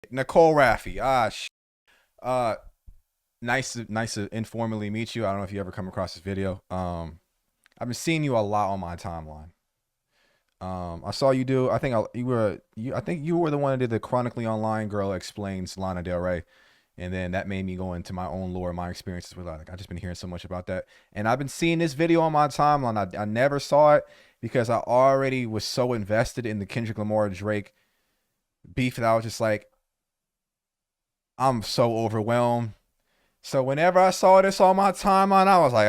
Nicole Raffi. Uh, nice to informally meet you. I don't know if you ever come across this video. I've been seeing you a lot on my timeline. I saw you do. I think you were the one that did the Chronically Online Girl Explains Lana Del Rey, and then that made me go into my own lore, my experiences with like I just been hearing so much about that, and I've been seeing this video on my timeline. I never saw it because I already was so invested in the Kendrick Lamar Drake beef that I was just like, I'm so overwhelmed. So whenever I saw this on my timeline, I was like,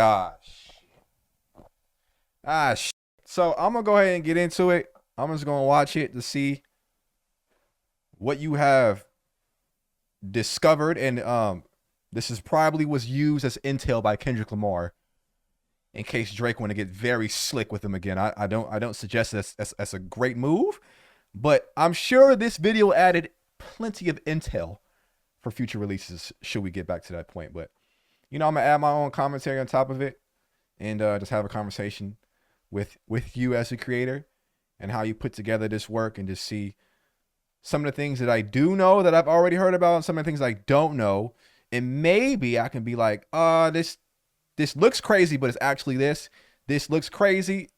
shit. So I'm gonna go ahead and get into it. I'm just gonna watch it to see what you have discovered, and this is probably was used as intel by Kendrick Lamar in case Drake want to get very slick with him again. I don't suggest that's a great move, but I'm sure this video added plenty of intel for future releases should we get back to that point. But you know, I'm gonna add my own commentary on top of it and just have a conversation with you as a creator and how you put together this work, and just see some of the things that I do know that I've already heard about and some of the things I don't know, and maybe I can be like, this looks crazy, but it's actually this looks crazy,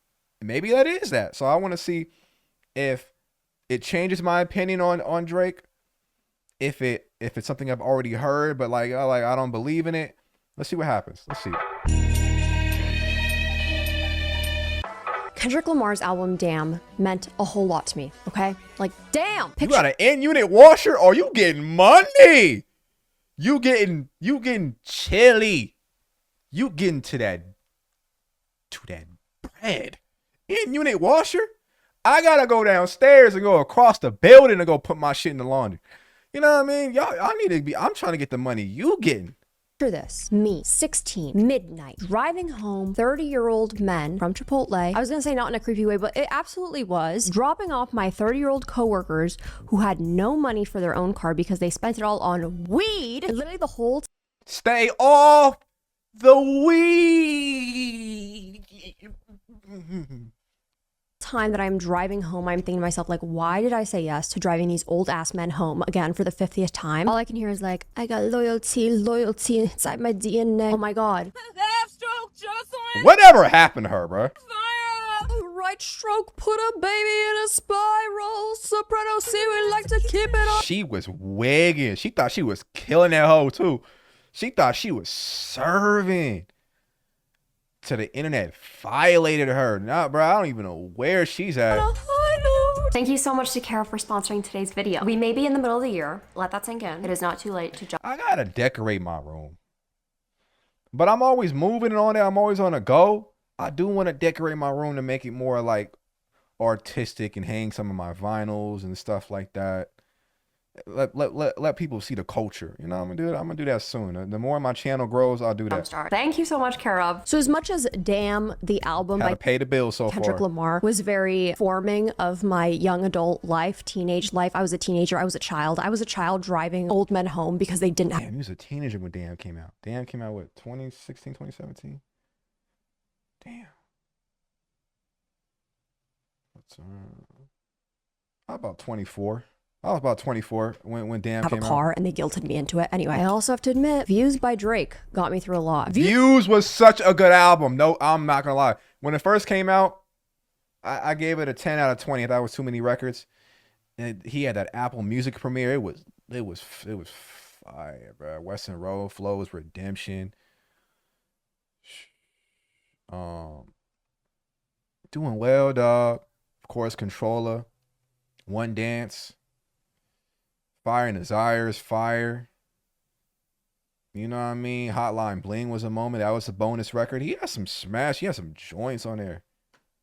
maybe that is that. So I want to see if it changes my opinion on Drake, if it's something I've already heard but like I don't believe in it. Let's see what happens. Let's see. Kendrick Lamar's album Damn meant a whole lot to me, okay? Like, damn! You got an in-unit washer or you getting money? You getting chili. You getting to that bread. In-unit washer? I gotta go downstairs and go across the building to go put my shit in the laundry. You know what I mean? Y'all, I need to be, I'm trying to get the money you getting. After this, me, 16, midnight, driving home, 30-year-old men from Chipotle. I was gonna say not in a creepy way, but it absolutely was. Dropping off my 30-year-old coworkers who had no money for their own car because they spent it all on weed. And literally the whole Stay off the weed. time that I'm driving home, I'm thinking to myself, like, why did I say yes to driving these old ass men home again for the 50th time? All I can hear is like, I got loyalty inside my DNA. Oh my god. Whatever happened to her, bro? Right stroke put a baby in a spiral. Soprano C, we like to keep it up. She was wigging. She thought she was killing that hoe too. She thought she was serving. To the internet violated her. Nah, bro, I don't even know where she's at. Thank you so much to Kara for sponsoring today's video. We may be in the middle of the year. Let that sink in. It is not too late to jump. I gotta decorate my room. But I'm always moving and on there. I'm always on a go. I do want to decorate my room to make it more like artistic and hang some of my vinyls and stuff like that. Let people see the culture. You know, I'm gonna do that soon. The more my channel grows, I'll do that. Thank you so much, Kara. So as much as Damn, the album How by to pay the bill so Kendrick far. Lamar was very forming of my young adult life, teenage life. I was a teenager. I was a child. I was a child driving old men home because they didn't have. Damn, he was a teenager when Damn came out. Damn came out what, 2016, 2017? Damn. What's how about 24? I was about 24 when Damn came out. Have a car, and they guilted me into it. Anyway, I also have to admit, Views by Drake got me through a lot. Views was such a good album. No, I'm not gonna lie. When it first came out, I gave it a 10 out of 20. I thought it was too many records. And he had that Apple Music premiere. It was fire, bro. Western Road, Flows, Redemption. Doing Well, dog. Of course, Controller. One Dance. Fire and Desires, fire. You know what I mean? Hotline Bling was a moment. That was a bonus record. He had some smash. He had some joints on there.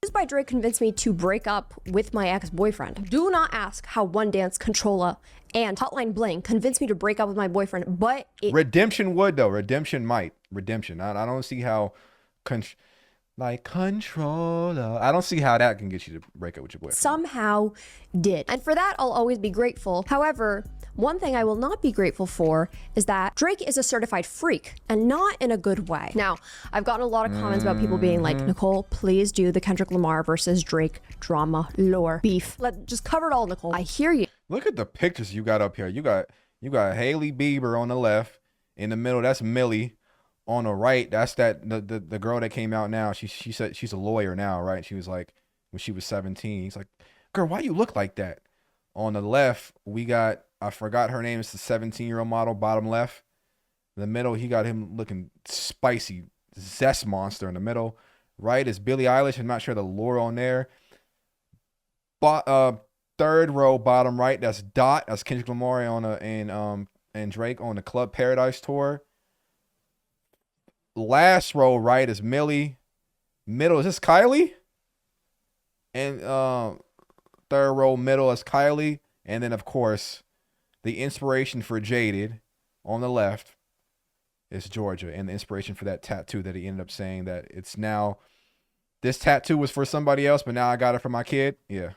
Views by Drake convinced me to break up with my ex-boyfriend. Do not ask how One Dance, Controller, and Hotline Bling convinced me to break up with my boyfriend, but it... Redemption would, though. Redemption might. Redemption. I don't see how... Like Controller. I don't see how that can get you to break up with your boyfriend. Somehow did. And for that, I'll always be grateful. However, One thing I will not be grateful for is that Drake is a certified freak, and not in a good way. Now, I've gotten a lot of comments about people being like, Nicole, please do the Kendrick Lamar versus Drake drama, lore, beef. Just cover it all, Nicole. I hear you. Look at the pictures you got up here. You got Hailey Bieber on the left. In the middle, that's Millie. On the right, that's the girl that came out now. She said she's a lawyer now, right? She was like, when she was 17. He's like, girl, why you look like that? On the left, we got, I forgot her name. It's the 17-year-old model, bottom left. In the middle, he got him looking spicy, zest monster in the middle. Right is Billie Eilish. I'm not sure the lore on there. Third row, bottom right, that's Dot. That's Kendrick Lamar and Drake on the Club Paradise tour. Last row right is Millie. Middle is this Kylie. And third row middle is Kylie. And then of course, the inspiration for Jaded on the left is Georgia. And the inspiration for that tattoo that he ended up saying that it's now, this tattoo was for somebody else, but now I got it for my kid. Yeah.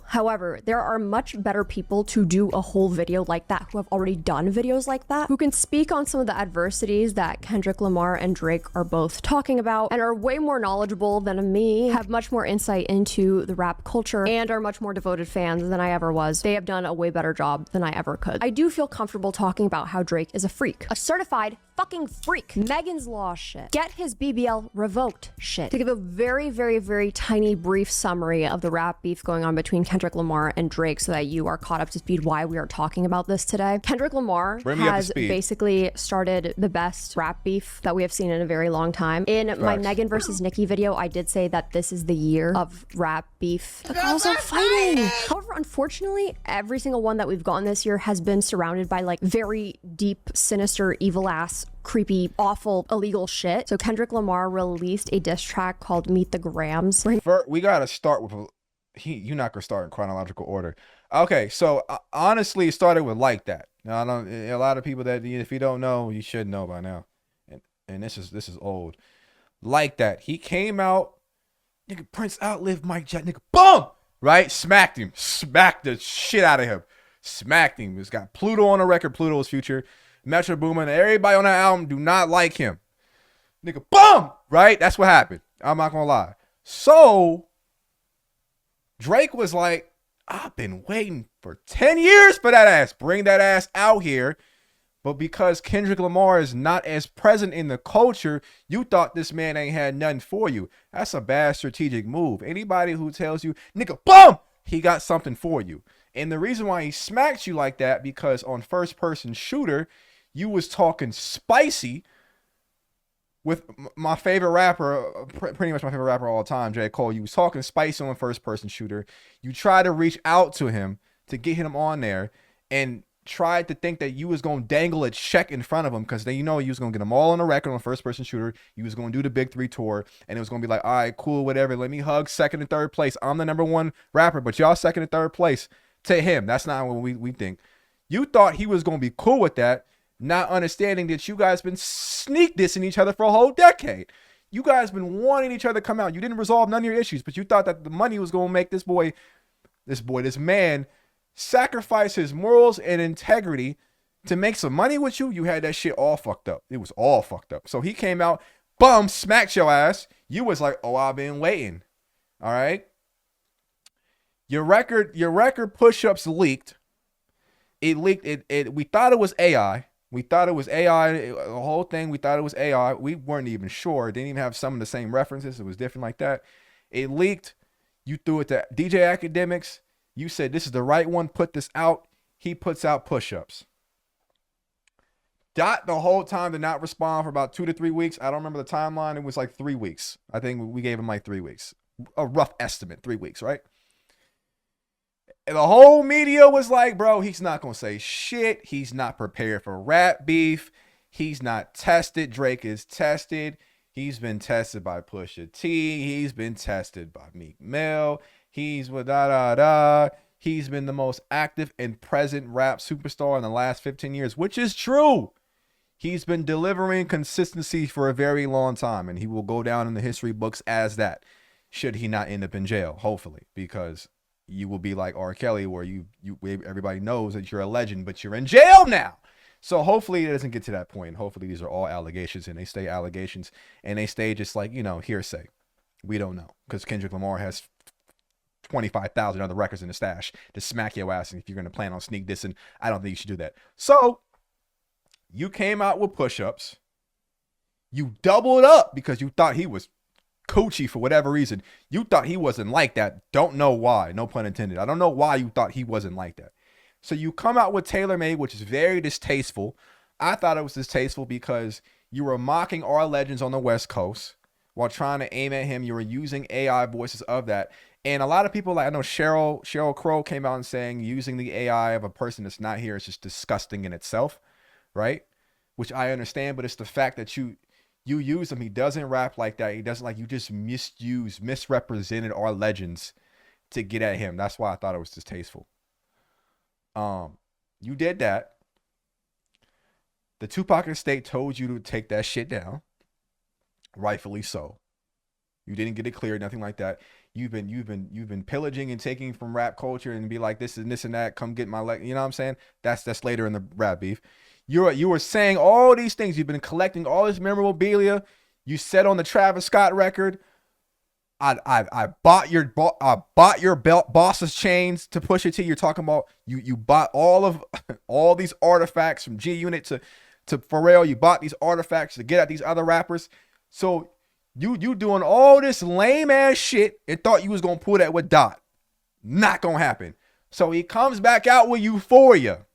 However, there are much better people to do a whole video like that, who have already done videos like that, who can speak on some of the adversities that Kendrick Lamar and Drake are both talking about, and are way more knowledgeable than me, have much more insight into the rap culture, and are much more devoted fans than I ever was. They have done a way better job than I ever could. I do feel comfortable talking about how Drake is a freak. A certified fucking freak. Megan's Law shit. Get his BBL revoked shit. To give a very, very, very tiny brief summary of the rap beef going on between Kendrick Lamar and Drake so that you are caught up to speed why we are talking about this today. Kendrick Lamar has basically started the best rap beef that we have seen in a very long time. In my Megan versus Nicki video, I did say that this is the year of rap beef. The girls are fighting. However, unfortunately, every single one that we've gotten this year has been surrounded by like very deep, sinister, evil ass, creepy, awful, illegal shit. So Kendrick Lamar released a diss track called Meet the Grams. We gotta start with you're not gonna start in chronological order. Okay, so honestly, it started with Like That. Now, a lot of people that if you don't know, you should know by now. And this is old. Like That. He came out, nigga, Prince outlived Mike Jack, nigga, boom! Right? Smacked him. Smacked the shit out of him. Smacked him. It's got Pluto on the record. Pluto's Future. Metro Boomin, everybody on that album do not like him. Nigga, boom! Right? That's what happened. I'm not gonna lie. So, Drake was like, I've been waiting for 10 years for that ass. Bring that ass out here. But because Kendrick Lamar is not as present in the culture, you thought this man ain't had nothing for you. That's a bad strategic move. Anybody who tells you, nigga, boom! He got something for you. And the reason why he smacked you like that, because on First Person Shooter, you was talking spicy with my favorite rapper, pretty much my favorite rapper all the time, J. Cole. You was talking spicy on First Person Shooter. You tried to reach out to him to get him on there and tried to think that you was going to dangle a check in front of him, because then you know you was going to get them all on the record on First Person Shooter. You was going to do the Big 3 tour, and it was going to be like, all right, cool, whatever. Let me hug second and third place. I'm the #1 rapper, but y'all second and third place to him. That's not what we think. You thought he was going to be cool with that, not understanding that you guys been sneak dissing each other for a whole decade. You guys been wanting each other to come out. You didn't resolve none of your issues, but you thought that the money was going to make this man sacrifice his morals and integrity to make some money with you. You had that shit all fucked up. It was all fucked up. So he came out, bum, smacked your ass. You was like, oh, I've been waiting. All right. Your record push-ups leaked. It leaked. We thought it was AI. We thought it was AI, the whole thing. We thought it was AI. We weren't even sure. It didn't even have some of the same references. It was different like that. It leaked. You threw it to DJ Academics. You said, this is the right one. Put this out. He puts out push-ups. Dot the whole time did not respond for about 2 to 3 weeks. I don't remember the timeline. It was like 3 weeks. I think we gave him like 3 weeks. A rough estimate, 3 weeks, right? And the whole media was like, bro, he's not going to say shit. He's not prepared for rap beef. He's not tested. Drake is tested. He's been tested by Pusha T. He's been tested by Meek Mill. He's with He's been the most active and present rap superstar in the last 15 years, which is true. He's been delivering consistency for a very long time, and he will go down in the history books as that, should he not end up in jail, hopefully, because you will be like R. Kelly, where everybody knows that you're a legend, but you're in jail now. So hopefully it doesn't get to that point. Hopefully these are all allegations, and they stay allegations, and they stay just like, hearsay. We don't know, because Kendrick Lamar has 25,000 other records in the stash to smack your ass. And if you're going to plan on sneak dissing, I don't think you should do that. So you came out with push-ups. You doubled up because you thought he was coochie for whatever reason. You thought he wasn't like that. Don't know why. No pun intended. I don't know why you thought he wasn't like that. So you come out with TaylorMade, which is very distasteful. I thought it was distasteful because you were mocking our legends on the West Coast while trying to aim at him. You were using AI voices of that. And a lot of people, like I know Cheryl Crow came out and saying using the AI of a person that's not here is just disgusting in itself, right? Which I understand, but it's the fact that you use him. He doesn't rap like that. He doesn't, like, you just misrepresented our legends to get at him. That's why I thought it was distasteful. You did that. The Tupac estate told you to take that shit down. Rightfully so. You didn't get it cleared, nothing like that. You've been pillaging and taking from rap culture and be like this and this and that. Come get my leg. You know what I'm saying? That's later in the rap beef. You were saying all these things. You've been collecting all this memorabilia. You said on the Travis Scott record, I bought your boss's chains to push it to. You're talking about you bought all these artifacts from G Unit to Pharrell. You bought these artifacts to get at these other rappers. So you doing all this lame ass shit and thought you was gonna pull that with Dot. Not gonna happen. So he comes back out with Euphoria.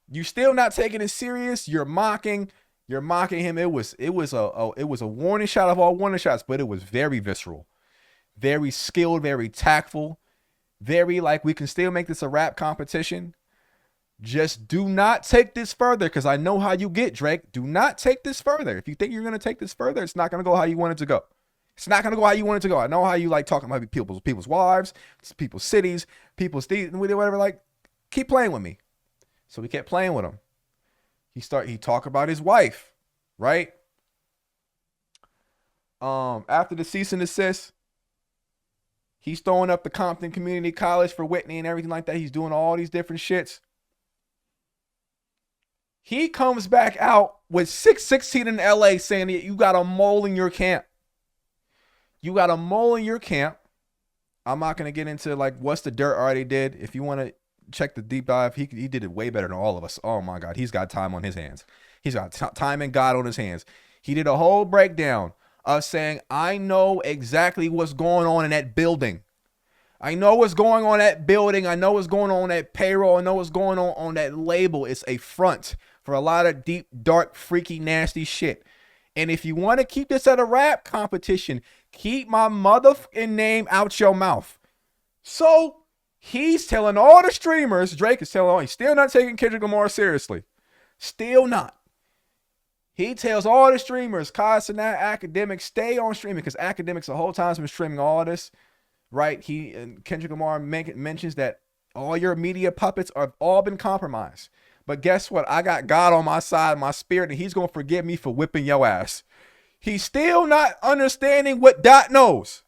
You still not taking it serious. You're mocking him. It was a warning shot of all warning shots, but it was very visceral, very skilled, very tactful, very like we can still make this a rap competition. Just do not take this further, because I know how you get, Drake. Do not take this further. If you think you're gonna take this further, it's not gonna go how you want it to go. It's not gonna go how you want it to go. I know how you like talking about people's wives, people's cities, people's things, whatever. Like, keep playing with me. So we kept playing with him. He talked about his wife, right? After the cease and desist, he's throwing up the Compton Community College for Whitney and everything like that. He's doing all these different shits. He comes back out with 616 in LA saying that you got a mole in your camp. You got a mole in your camp. I'm not going to get into like what's the dirt already did. If you want to check the deep dive, he did it way better than all of us. Oh my God, he's got time on his hands. He's got time and God on his hands. He did a whole breakdown of saying, I know exactly what's going on in that building. I know what's going on in that building. I know what's going on in that payroll. I know what's going on that label. It's a front for a lot of deep, dark, freaky, nasty shit. And if you want to keep this at a rap competition, keep my motherfucking name out your mouth. So he's telling all the streamers, Drake is telling all, he's still not taking Kendrick Lamar seriously. Still not. He tells all the streamers, Kai Cenat, Academic, stay on streaming, because Academics the whole time has been streaming all this, right? He and Kendrick Lamar mentions that all your media puppets have all been compromised. But guess what? I got God on my side, my spirit, and he's going to forgive me for whipping your ass. He's still not understanding what Dot knows,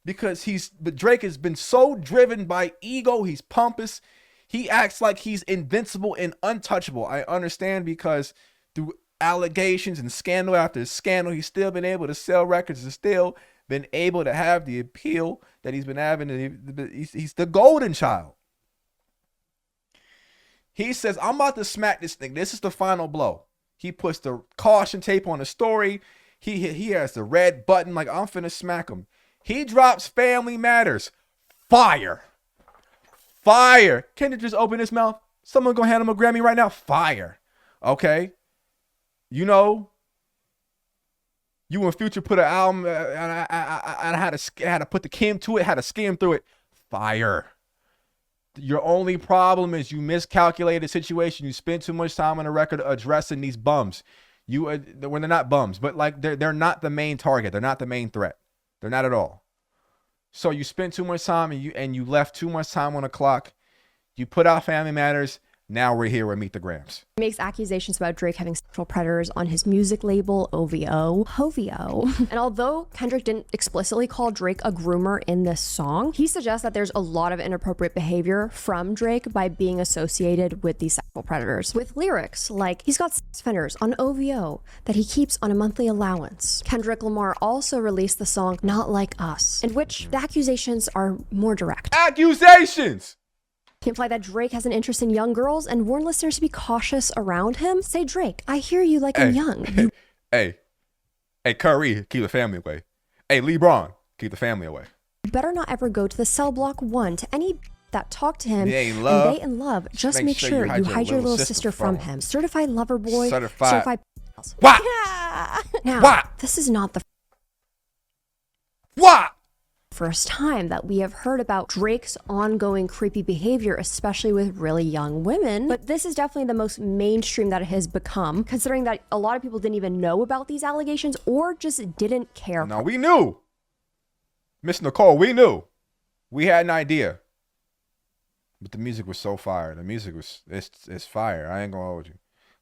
because but Drake has been so driven by ego. He's pompous. He acts like he's invincible and untouchable. I understand, because through allegations and scandal after scandal, he's still been able to sell records and still been able to have the appeal that he's been having. He's the golden child. He says, I'm about to smack this thing. This is the final blow. He puts the caution tape on the story. He has the red button, like, I'm finna smack him. He drops Family Matters. Fire. Fire. Kendrick just open his mouth. Someone gonna hand him a Grammy right now. Fire. Okay. You know, you and Future put an album, and I had to put the Kim to it, had to skim through it. Fire. Your only problem is you miscalculated the situation. You spent too much time on the record addressing these bums. When they're not bums, but like they're not the main target. They're not the main threat. They're not at all. So you spent too much time and you left too much time on the clock. You put out Family Matters. Now we're here with Meet the Grams. He makes accusations about Drake having sexual predators on his music label, OVO. And although Kendrick didn't explicitly call Drake a groomer in this song, he suggests that there's a lot of inappropriate behavior from Drake by being associated with these sexual predators. With lyrics like, he's got sex offenders on OVO that he keeps on a monthly allowance. Kendrick Lamar also released the song Not Like Us, in which the accusations are more direct. Accusations! He implied that Drake has an interest in young girls and warned listeners to be cautious around him. Say, Drake, I hear you like I'm young. Hey, Curry, keep the family away. Hey, LeBron, keep the family away. You better not ever go to the cell block 1 to any that talk to him and they in love. Just make sure you hide your little sister from him. Certified lover boy. Certified. What? Yeah. Now, what? This is not the what? First time that we have heard about Drake's ongoing creepy behavior, especially with really young women. But this is definitely the most mainstream that it has become, considering that a lot of people didn't even know about these allegations or just didn't care. No, we knew. Miss Nicole, we knew. We had an idea. But the music was so fire. The music was, it's fire. I ain't gonna hold you.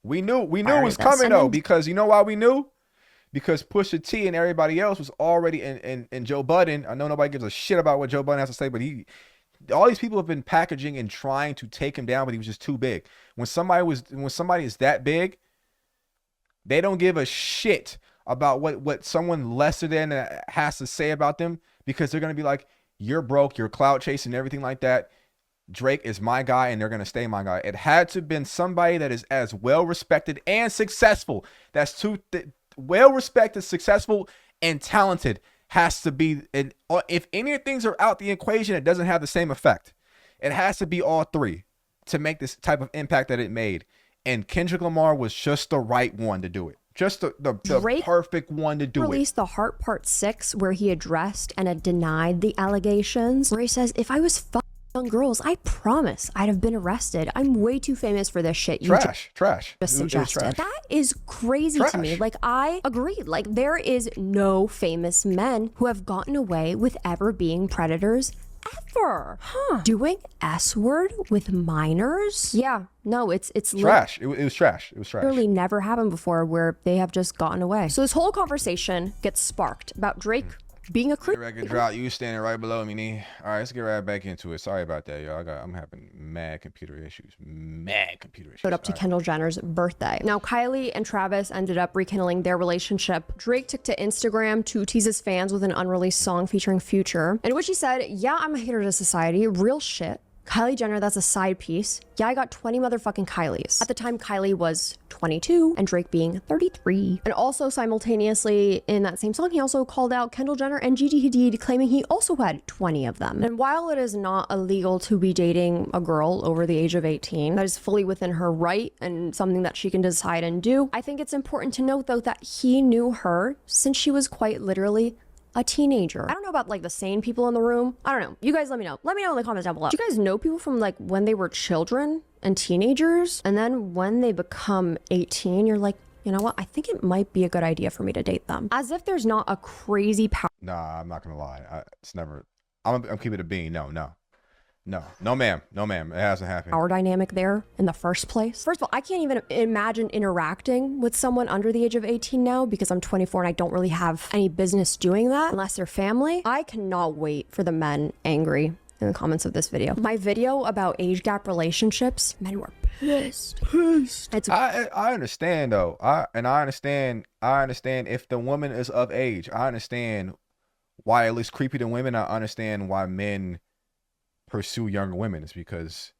We knew it was coming though, because you know why we knew? Because Pusha T and everybody else was already in Joe Budden. I know nobody gives a shit about what Joe Budden has to say, but all these people have been packaging and trying to take him down, but he was just too big. When somebody is that big, they don't give a shit about what someone lesser than has to say about them, because they're gonna be like, you're broke, you're clout chasing, everything like that. Drake is my guy, and they're gonna stay my guy. It had to have been somebody that is as well respected and successful. That's well-respected, successful, and talented has to be. And if any things are out the equation, it doesn't have the same effect. It has to be all three to make this type of impact that it made. And Kendrick Lamar was just the right one to do it. Just the perfect one to do it. Released The Heart Part 6, where he addressed and denied the allegations, where he says, if I was fucking young girls, I promise I'd have been arrested. I'm way too famous for this shit. Trash. Just suggested. That is crazy to me. Like, I agree. Like, there is no famous men who have gotten away with ever being predators ever. Doing S-word with minors? Yeah. No, it's trash. It was trash. It was trash. Literally never happened before where they have just gotten away. So this whole conversation gets sparked about Drake being a creep. Record drop. You standing right below me, knee. All right, let's get right back into it. Sorry about that, y'all. I'm having mad computer issues. Showed up to Kendall Jenner's birthday. Now, Kylie and Travis ended up rekindling their relationship. Drake took to Instagram to tease his fans with an unreleased song featuring Future, in which he said, yeah, I'm a hater to society. Real shit. Kylie Jenner, that's a side piece. Yeah, I got 20 motherfucking Kylies. At the time, Kylie was 22 and Drake being 33. And also simultaneously in that same song, he also called out Kendall Jenner and Gigi Hadid, claiming he also had 20 of them. And while it is not illegal to be dating a girl over the age of 18, that is fully within her right and something that she can decide and do, I think it's important to note though that he knew her since she was quite literally a teenager. I don't know about like the sane people in the room. I don't know. You guys let me know. Let me know in the comments down below. Do you guys know people from like when they were children and teenagers, and then when they become 18, you're like, you know what? I think it might be a good idea for me to date them. As if there's not a crazy power. Nah, I'm not gonna lie. It's never. I'm keeping it a bean. No, ma'am. It hasn't happened. Power dynamic there in the first place. First of all, I can't even imagine interacting with someone under the age of 18 now, because I'm 24 and I don't really have any business doing that unless they're family. I cannot wait for the men angry in the comments of this video. My video about age gap relationships, men were pissed. I understand though. I understand if the woman is of age. I understand why it looks creepy to women. I understand why men pursue younger women. Is because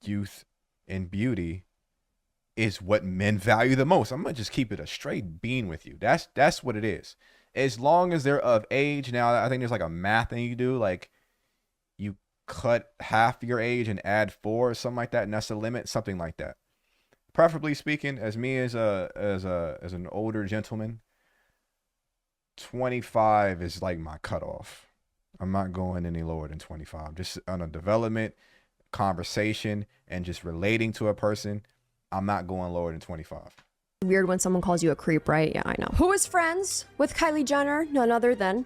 youth and beauty is what men value the most. I'm gonna just keep it a straight bean with you. That's what it is. As long as they're of age. Now I think there's like a math thing you do, like you cut half your age and add 4 or something like that, and that's the limit, something like that. Preferably speaking, as me as an older gentleman, 25 is like my cutoff. I'm not going any lower than 25. Just on a development, conversation, and just relating to a person, I'm not going lower than 25. Weird when someone calls you a creep, right? Yeah, I know. Who is friends with Kylie Jenner? None other than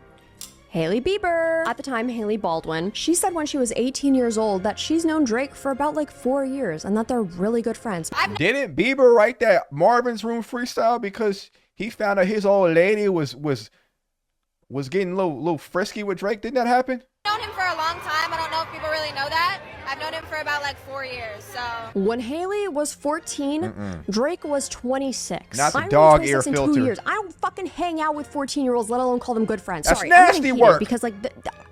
Hailey Bieber. At the time, Hailey Baldwin. She said when she was 18 years old that she's known Drake for about like 4 years and that they're really good friends. Didn't Bieber write that Marvin's Room freestyle because he found out his old lady was getting a little frisky with Drake? Didn't that happen? I've known him for a long time. I don't know if people really know that. I've known him for about like 4 years, so. When Hailey was 14, Drake was 26. Not the I'm dog only ear 26 in 2 filter. years. I don't fucking hang out with 14-year-olds, let alone call them good friends. That's Sorry, I'm nasty getting heated work. because like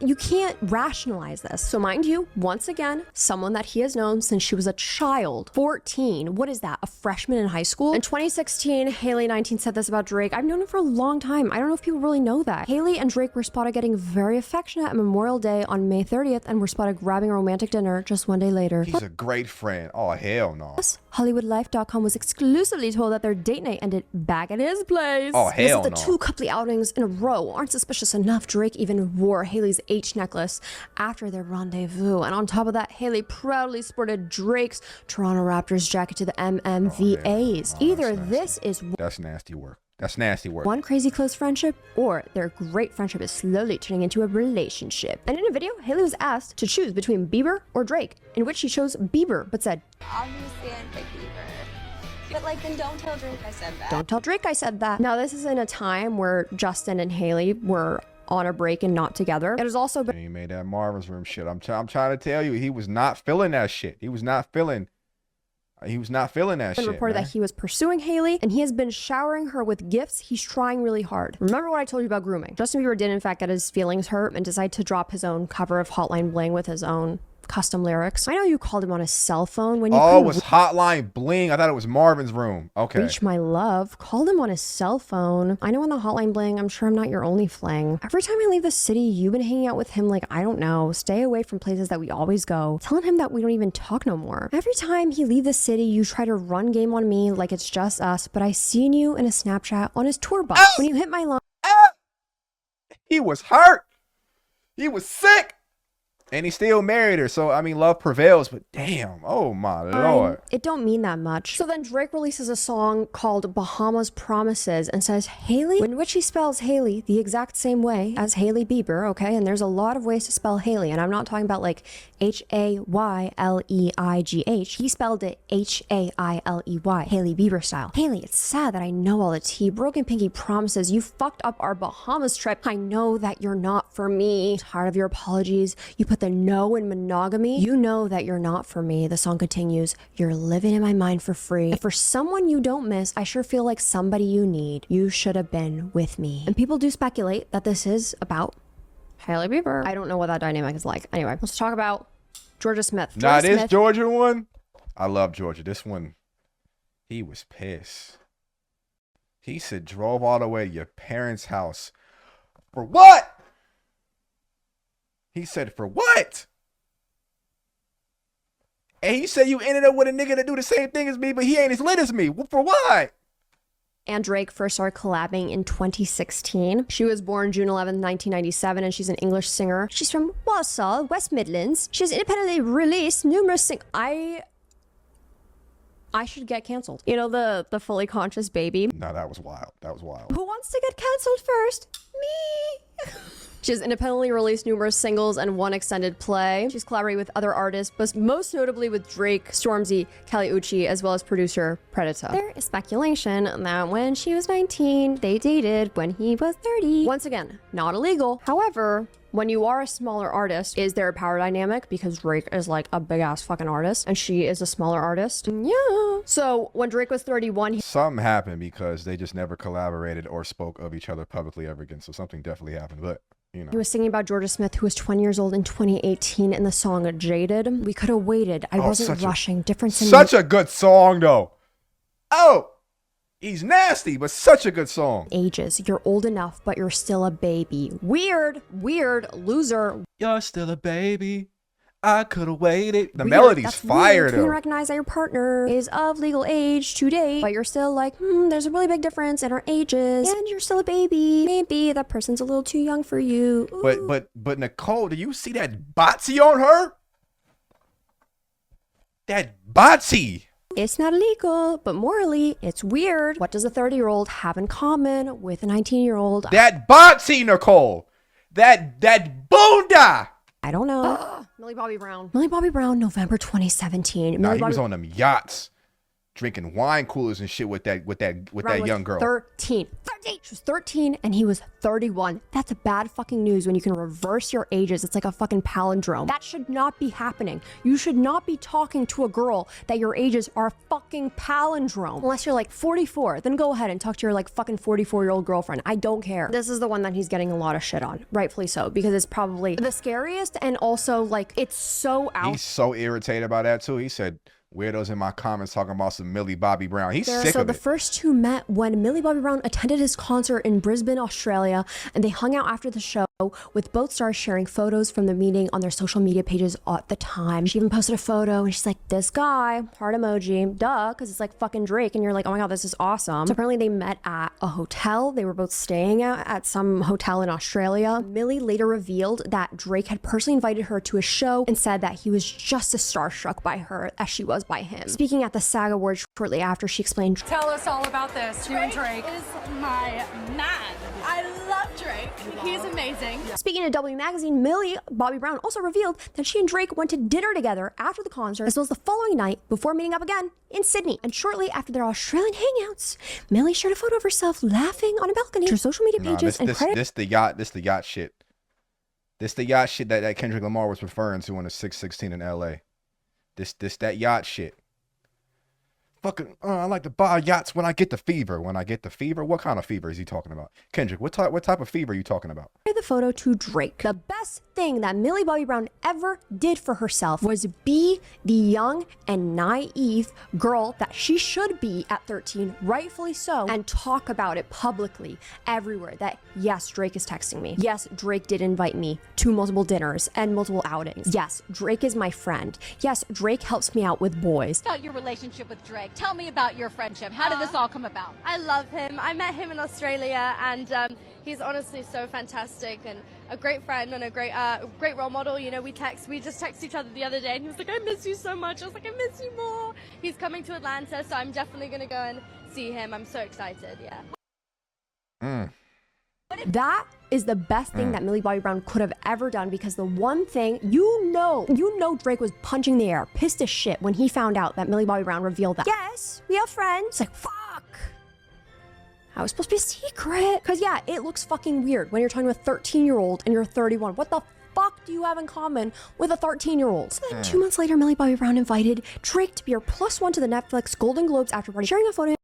you can't rationalize this. So mind you, once again, someone that he has known since she was a child. 14. What is that? A freshman in high school? In 2016, Hailey 19 said this about Drake. I've known him for a long time. I don't know if people really know that. Hailey and Drake were spotted getting very affectionate at Memorial Day on May 30th and were spotted grabbing a romantic dinner just one day later. He's a great friend. Oh, hell no. HollywoodLife.com was exclusively told that their date night ended back at his place. Oh, hell the no. 2 coupley outings in a row aren't suspicious enough. Drake even wore Hailey's H necklace after their rendezvous. And on top of that, Hailey proudly sported Drake's Toronto Raptors jacket to the MMVAs. Either this is That's nasty work. That's nasty work. one crazy close friendship, or their great friendship is slowly turning into a relationship. And in a video, Hailey was asked to choose between Bieber or Drake, in which she chose Bieber, but said, Obviously, I'd pick Bieber. But like, then don't tell Drake I said that. "Don't tell Drake I said that." Now, this is in a time where Justin and Hailey were on a break and not together. It has also been And he made that Marvin's Room shit. I'm trying to tell you, he was not feeling that shit. He was not feeling that shit. reported Man. that he was pursuing Hailey, and he has been showering her with gifts. He's trying really hard. Remember what I told you about grooming? Justin Bieber did in fact get his feelings hurt and decided to drop his own cover of Hotline Bling with his own custom lyrics. I know you called him on his cell phone when you Oh, it couldn't was Hotline Bling. I thought it was Marvin's Room. Okay. reach my love. Called him on his cell phone. I know on the Hotline Bling, I'm sure I'm not your only fling. Every time I leave the city, you've been hanging out with him like, I don't know, stay away from places that we always go. Telling him that we don't even talk no more. Every time he leave the city, you try to run game on me like it's just us, but I seen you in a Snapchat on his tour bus. When you hit my line, He was hurt. He was sick. And he still married her. So, I mean, love prevails. But damn. Oh, my Lord. it don't mean that much. So then Drake releases a song called Bahamas Promises and says Hailey, in which he spells Hailey the exact same way as Hailey Bieber, okay? And there's a lot of ways to spell Hailey, and I'm not talking about like Hayleigh. He spelled it Hailey, Hailey Bieber style. Hailey, it's sad that I know all the tea. Broken Pinky promises you fucked up our Bahamas trip. I know that you're not for me. Tired of your apologies. You put the no in monogamy. You know that you're not for me. The song continues, you're living in my mind for free. And for someone you don't miss, I sure feel like somebody you need. You should have been with me. And people do speculate that this is about Hailey Bieber. I don't know what that dynamic is like. Anyway, let's talk about Georgia Smith. Now, Georgia this Smith, Georgia one, I love Georgia. This one, he was pissed. He said, drove all the way to your parents' house. For what? He said, for what? And he said, you ended up with a nigga that do the same thing as me, but he ain't as lit as me. For what? and Drake first started collabing in 2016. She was born June 11, 1997, and she's an English singer. She's from Walsall, West Midlands. She has independently released numerous I should get canceled. You know, the fully conscious baby. No, that was wild. That was wild. Who wants to get canceled first? Me. She has independently released numerous singles and one extended play. She's collaborated with other artists, but most notably with Drake, Stormzy, Kali Uchis, as well as producer Predator. There is speculation that when she was 19, they dated when he was 30. Once again, not illegal. However, when you are a smaller artist, is there a power dynamic? Because Drake is like a big ass fucking artist and she is a smaller artist. Yeah. So when Drake was 31, Something happened because they just never collaborated or spoke of each other publicly ever again. So something definitely happened. But you know, he was singing about Georgia Smith, who was 20 years old in 2018 in the song Jaded. We could have waited. I wasn't rushing. Difference in such a good song though. Oh, he's nasty, but such a good song. ages. You're old enough, but you're still a baby. Weird, loser. You're still a baby. I could have waited. The Weird. melody's That's fire weird. You though. recognize that your partner is of legal age to date, but you're still like, there's a really big difference in our ages, and you're still a baby. Maybe that person's a little too young for you. Ooh. But Nicole, do you see that botsy on her? That botsy. It's not illegal, but morally, it's weird. What does a 30-year-old have in common with a 19-year-old? That botsy, Nicole. That Boonda. I don't know. Millie Bobby Brown. Millie Bobby Brown, November 2017. Nah, he was on them yachts, drinking wine coolers and shit with that young girl. 13. She was 13 and he was 31. That's bad fucking news when you can reverse your ages. It's like a fucking palindrome. That should not be happening. You should not be talking to a girl that your ages are a fucking palindrome. Unless you're like 44, then go ahead and talk to your like fucking 44-year-old girlfriend. I don't care. This is the one that he's getting a lot of shit on. Rightfully so, because it's probably the scariest and also like it's so out. He's so irritated by that too. He said, weirdos in my comments talking about some Millie Bobby Brown. He's sick of it. So the first two met when Millie Bobby Brown attended his concert in Brisbane, Australia, and they hung out after the show, with both stars sharing photos from the meeting on their social media pages at the time. She even posted a photo and she's like, this guy, heart emoji, duh, because it's like fucking Drake, and you're like, oh my god, this is awesome. So apparently they met at a hotel. They were both staying at some hotel in Australia. Millie later revealed that Drake had personally invited her to a show and said that he was just as starstruck by her as she was by him. Speaking at the SAG Awards shortly after, she explained, tell us all about this. You and Drake is my man. I love Drake. He's amazing. Speaking to W Magazine, Millie Bobby Brown also revealed that she and Drake went to dinner together after the concert, as well as the following night before meeting up again in Sydney. And shortly after their Australian hangouts, Millie shared a photo of herself laughing on a balcony to her social media pages this the yacht shit. This the yacht shit that Kendrick Lamar was referring to on the 616 in LA. That yacht shit. Fucking, I like to buy yachts when I get the fever. When I get the fever? What kind of fever is he talking about? Kendrick, what type of fever are you talking about? The photo to Drake. The best thing that Millie Bobby Brown ever did for herself was be the young and naive girl that she should be at 13, rightfully so, and talk about it publicly everywhere that yes, Drake is texting me. Yes, Drake did invite me to multiple dinners and multiple outings. Yes, Drake is my friend. Yes, Drake helps me out with boys. About your relationship with Drake. Tell me about your friendship. How did this all come about? I love him. I met him in Australia, and he's honestly so fantastic and a great friend and a great role model. You know, we just texted each other the other day, and he was like, I miss you so much. I was like, I miss you more. He's coming to Atlanta, so I'm definitely going to go and see him. I'm so excited, yeah. That is the best thing that Millie Bobby Brown could have ever done, because the one thing, you know Drake was punching the air, pissed as shit when he found out that Millie Bobby Brown revealed that. Yes, we have friends. It's like, fuck. How was supposed to be a secret? Because yeah, it looks fucking weird when you're talking to a 13-year-old and you're 31. What the fuck do you have in common with a 13-year-old? So then 2 months later, Millie Bobby Brown invited Drake to be her +1 to the Netflix Golden Globes after party, sharing a photo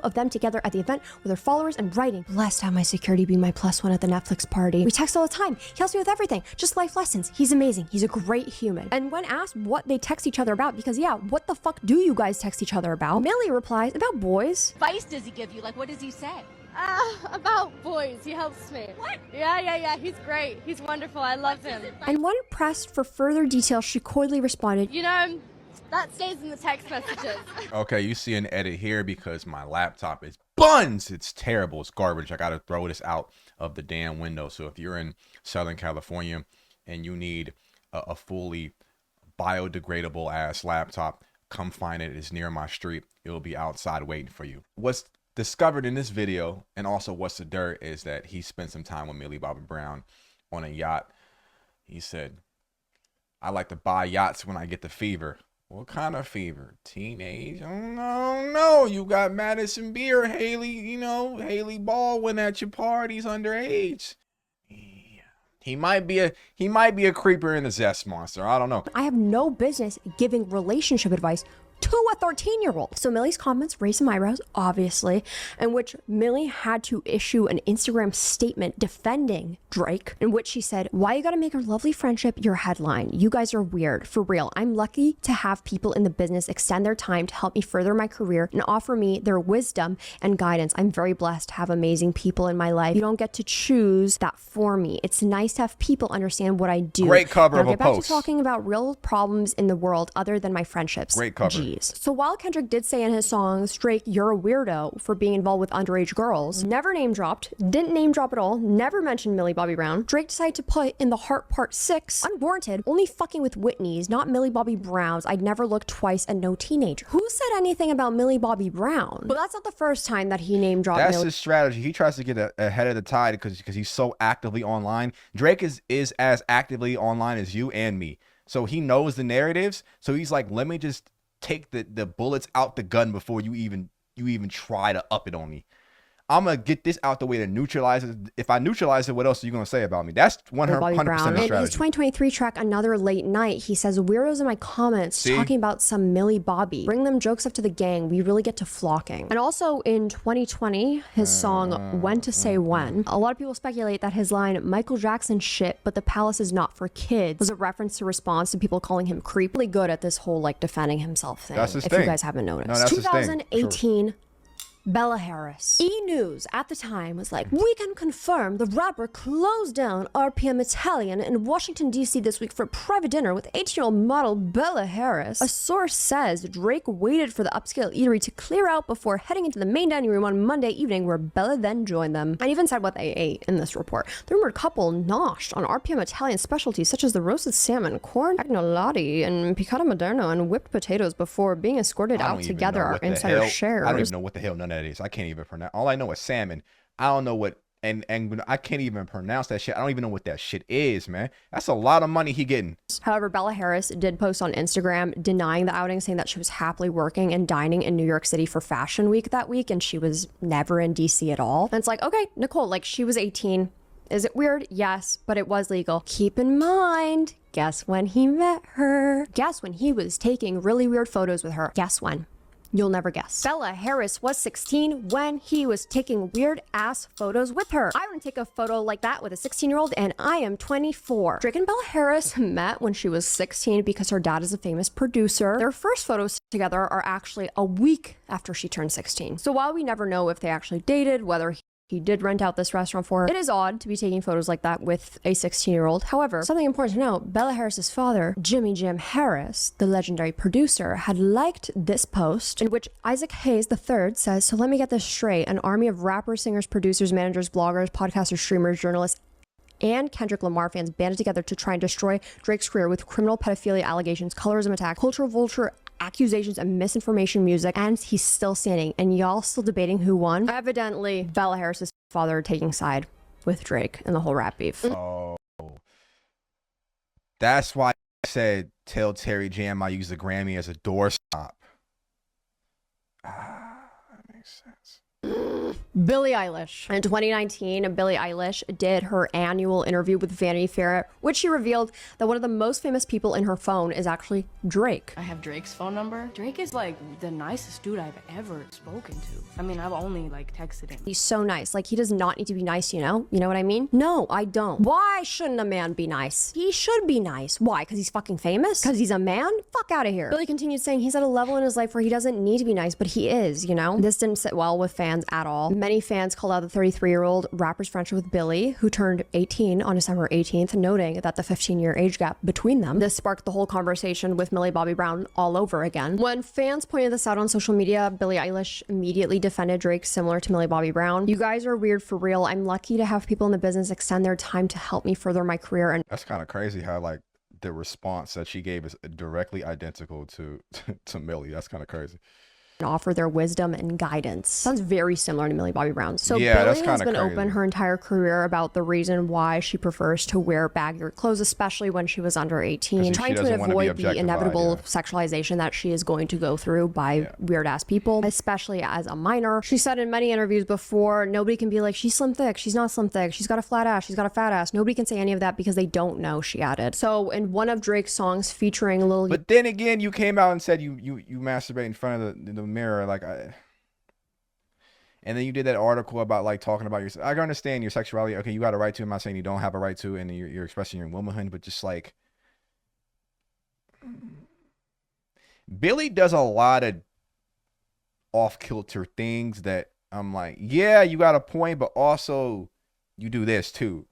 of them together at the event with their followers and writing, blessed to have my security be my +1 at the Netflix party. We text all the time. He helps me with everything. Just life lessons. He's amazing. He's a great human. And when asked what they text each other about, because yeah, what the fuck do you guys text each other about? Millie replies, about boys. Advice does he give you? Like, what does he say? About boys. He helps me. What? Yeah. He's great. He's wonderful. I love him. And when pressed for further details, she coyly responded, you know, that stays in the text messages. Okay, you see an edit here because my laptop is buns. It's terrible. It's garbage. I got to throw this out of the damn window. So if you're in Southern California and you need a fully biodegradable ass laptop, come find it. It's near my street. It'll be outside waiting for you. What's discovered in this video, and also what's the dirt, is that he spent some time with Millie Bobby Brown on a yacht. He said, I like to buy yachts when I get the fever. What kind of fever? Teenage? Oh, no. You got Madison Beer, Haley, Haley Baldwin at your parties underage. He might be a creeper in the Zest Monster. I don't know. I have no business giving relationship advice to a 13-year-old. So Millie's comments raised some eyebrows, obviously, in which Millie had to issue an Instagram statement defending Drake, in which she said, why you gotta make our lovely friendship your headline? You guys are weird. For real, I'm lucky to have people in the business extend their time to help me further my career and offer me their wisdom and guidance. I'm very blessed to have amazing people in my life. You don't get to choose that for me. It's nice to have people understand what I do. Great cover now of a get back post. to talking about real problems in the world other than my friendships. Great cover. Jeez. celebrities. So while Kendrick did say in his songs, Drake, you're a weirdo for being involved with underage girls, never name dropped, didn't name drop at all, never mentioned Millie Bobby Brown, Drake decided to put in the Heart Part 6, unwarranted, only fucking with Whitney's, not Millie Bobby Brown's, I'd never look twice and no teenager. Who said anything about Millie Bobby Brown? But that's not the first time that he name dropped That's his strategy. He tries to get ahead of the tide because he's so actively online. Drake is as actively online as you and me. So he knows the narratives. So he's like, let me just take the bullets out the gun before you even try to up it on me. I'm going to get this out the way to neutralize it. If I neutralize it, what else are you going to say about me? That's 100% the strategy. In his 2023 track, Another Late Night, he says, weirdos in my comments talking about some Millie Bobby. Bring them jokes up to the gang. We really get to flocking. And also in 2020, his song, When to Say When, a lot of people speculate that his line, Michael Jackson shit, but the palace is not for kids, was a reference to response to people calling him creep. Really good at this whole like defending himself thing. That's his if thing. you guys haven't noticed. No, that's his thing. 2018, Bella Harris. E! News at the time was like, we can confirm the rapper closed down RPM Italian in Washington, D.C. this week for a private dinner with 18-year-old model Bella Harris. A source says Drake waited for the upscale eatery to clear out before heading into the main dining room on Monday evening, where Bella then joined them. And even said what they ate in this report. The rumored couple noshed on RPM Italian specialties such as the roasted salmon, corn agnolotti, and piccata moderno, and whipped potatoes before being escorted out together, our insider shares. I don't even know what the hell none of that is. I can't even pronounce. All I know is salmon. I don't know what, and I can't even pronounce that shit. I don't even know what that shit is, man. That's a lot of money he getting. However, Bella Harris did post on Instagram denying the outing, saying that she was happily working and dining in New York City for Fashion Week that week, and she was never in DC at all. And it's like, okay, Nicole, like, she was 18. Is it weird? Yes, but it was legal. Keep in mind, guess when he met her? Guess when he was taking really weird photos with her? Guess when? You'll never guess. Bella Harris was 16 when he was taking weird ass photos with her. I wouldn't take a photo like that with a 16-year-old, and I am 24. Drake and Bella Harris met when she was 16 because her dad is a famous producer. Their first photos together are actually a week after she turned 16. So while we never know if they actually dated, whether he did rent out this restaurant for her, it is odd to be taking photos like that with a 16-year-old. However, something important to note, Bella Harris's father, Jimmy Jim Harris, the legendary producer, had liked this post in which Isaac Hayes III says, so let me get this straight, an army of rappers, singers, producers, managers, bloggers, podcasters, streamers, journalists, and Kendrick Lamar fans banded together to try and destroy Drake's career with criminal pedophilia allegations, colorism attack, cultural vulture accusations, and misinformation music, and he's still standing. And y'all still debating who won? Evidently, Bella Harris's father taking side with Drake in the whole rap beef. Oh, that's why I said tell Terry Jam I use the Grammy as a doorstop. That makes sense. Billie Eilish. In 2019, Billie Eilish did her annual interview with Vanity Fair, which she revealed that one of the most famous people in her phone is actually Drake. I have Drake's phone number. Drake is like the nicest dude I've ever spoken to. I mean, I've only like texted him. He's so nice. Like, he does not need to be nice, you know? You know what I mean? No, I don't. Why shouldn't a man be nice? He should be nice. Why? Because he's fucking famous? Because he's a man? Fuck out of here. Billie continued saying he's at a level in his life where he doesn't need to be nice, but he is, you know? This didn't sit well with fans at all. Many fans called out the 33-year-old rapper's friendship with Billie, who turned 18 on December 18th, noting that the 15-year age gap between them. This sparked the whole conversation with Millie Bobby Brown all over again. When fans pointed this out on social media, Billie Eilish immediately defended Drake, similar to Millie Bobby Brown. You guys are weird for real. I'm lucky to have people in the business extend their time to help me further my career. And that's kind of crazy how like the response that she gave is directly identical to Millie. That's kind of crazy. Offer their wisdom and guidance. Sounds very similar to Millie Bobby Brown. So yeah, Billie has been open her entire career about the reason why she prefers to wear baggier clothes, especially when she was under 18, trying to avoid the inevitable sexualization that she is going to go through by weird ass people, especially as a minor. She said in many interviews before, nobody can be like, she's slim thick, she's not slim thick, she's got a flat ass, she's got a fat ass. Nobody can say any of that because they don't know, she added. So in one of Drake's songs featuring Lil... But then again, you came out and said you masturbate in front of the mirror, like and then you did that article about like talking about your, I can understand your sexuality, okay, you got a right to, I'm not saying you don't have a right to, and you're expressing your womanhood, but just like Billie does a lot of off-kilter things that I'm like, yeah, you got a point, but also you do this too.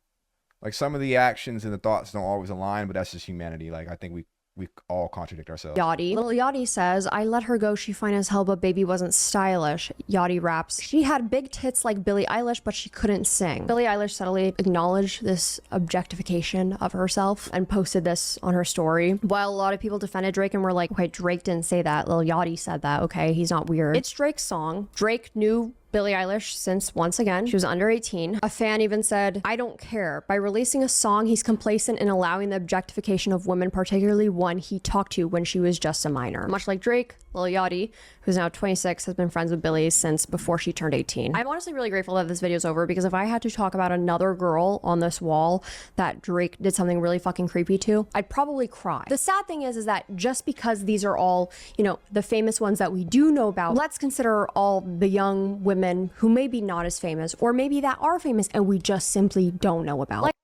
Like some of the actions and the thoughts don't always align, but that's just humanity. Like I think we all contradict ourselves. Yachty. Lil Yachty says, I let her go, she fine as hell, but baby wasn't stylish. Yachty raps, she had big tits like Billie Eilish, but she couldn't sing. Billie Eilish subtly acknowledged this objectification of herself and posted this on her story. While a lot of people defended Drake and were like, okay, Drake didn't say that. Lil Yachty said that. Okay, he's not weird. It's Drake's song. Drake knew Billie Eilish since, once again, she was under 18. A fan even said, I don't care. By releasing a song, he's complacent in allowing the objectification of women, particularly one he talked to when she was just a minor. Much like Drake, Lil Yachty, who's now 26, has been friends with Billie since before she turned 18. I'm honestly really grateful that this video's over, because if I had to talk about another girl on this wall that Drake did something really fucking creepy to, I'd probably cry. The sad thing is that just because these are all, you know, the famous ones that we do know about, let's consider all the young women who maybe not as famous, or maybe that are famous and we just simply don't know about. Like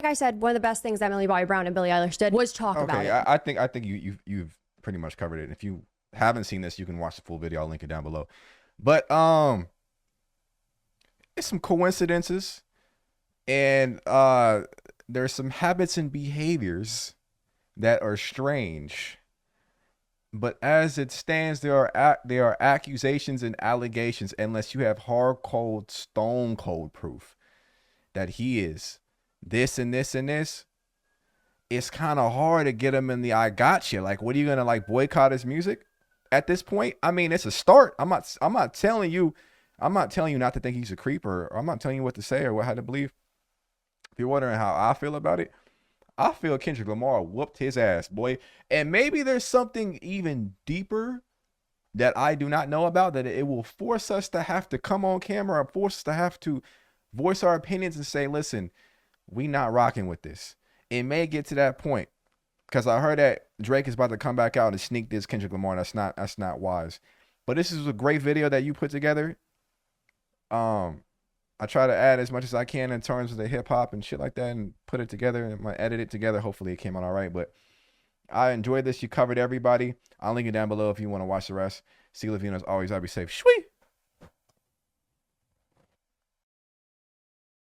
I said, one of the best things that Millie Bobby Brown and Billie Eilish did was talk about it. I think you've pretty much covered it. If you haven't seen this, you can watch the full video. I'll link it down below. But it's some coincidences, and there's some habits and behaviors that are strange. But as it stands, there are accusations and allegations, unless you have hard, cold, stone cold proof that he is this and this and this. It's kind of hard to get him in the I gotcha. Like, what are you gonna, like, boycott his music at this point? I mean, it's a start. I'm not telling you not to think he's a creeper, or I'm not telling you what to say or how to believe. If you're wondering how I feel about it, I feel Kendrick Lamar whooped his ass, boy. And maybe there's something even deeper that I do not know about, that it will force us to have to come on camera, or force us to have to voice our opinions and say, listen, we not rocking with this. It may get to that point, because I heard that Drake is about to come back out and sneak this Kendrick Lamar. And that's not wise. But this is a great video that you put together. I try to add as much as I can in terms of the hip hop and shit like that, and put it together and edit it together. Hopefully it came out all right. But I enjoyed this. You covered everybody. I'll link it down below if you want to watch the rest. See Lavino's always. I'll be safe. Shwee!